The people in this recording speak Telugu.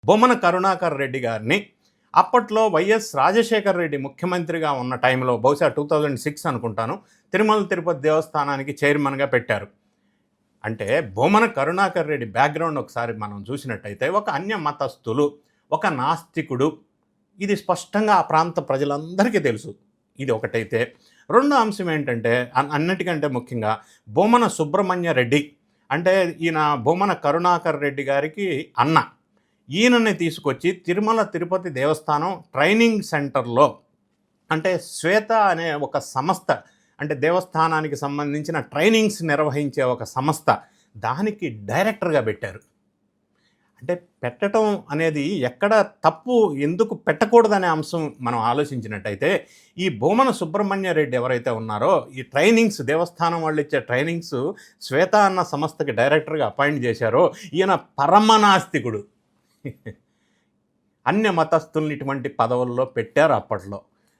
బొమ్మన కరుణాకర్ రెడ్డి గారిని అప్పట్లో వైఎస్ రాజశేఖర్ రెడ్డి ముఖ్యమంత్రిగా ఉన్న టైంలో బహుశా 2006 అనుకుంటాను, తిరుమల తిరుపతి దేవస్థానానికి చైర్మన్గా పెట్టారు. అంటే బొమ్మన కరుణాకర్ రెడ్డి బ్యాక్గ్రౌండ్ ఒకసారి మనం చూసినట్టయితే ఒక అన్య మతస్థులు, ఒక నాస్తికుడు. ఇది స్పష్టంగా ఆ ప్రాంత ప్రజలందరికీ తెలుసు. ఇది ఒకటైతే, రెండో అంశం ఏంటంటే అన్నిటికంటే ముఖ్యంగా బొమ్మన సుబ్రహ్మణ్య రెడ్డి అంటే ఈయన బొమ్మన కరుణాకర్ రెడ్డి గారికి అన్న. ఈయనని తీసుకొచ్చి తిరుమల తిరుపతి దేవస్థానం ట్రైనింగ్ సెంటర్లో, అంటే శ్వేత అనే ఒక సంస్థ, అంటే దేవస్థానానికి సంబంధించిన ట్రైనింగ్స్ నిర్వహించే ఒక సంస్థ, దానికి డైరెక్టర్గా పెట్టారు. అంటే పెట్టడం అనేది ఎక్కడ తప్పు, ఎందుకు పెట్టకూడదనే అంశం మనం ఆలోచించినట్టయితే, ఈ బొమ్మన సుబ్రహ్మణ్య రెడ్డి ఎవరైతే ఉన్నారో, ఈ ట్రైనింగ్స్ దేవస్థానం వాళ్ళు ఇచ్చే ట్రైనింగ్స్ శ్వేత అన్న సంస్థకి డైరెక్టర్గా అపాయింట్ చేశారో, ఈయన పరమనాస్తికుడు. అన్య మతస్థుల్ని ఇటువంటి పదవుల్లో పెట్టారు అప్పట్లో.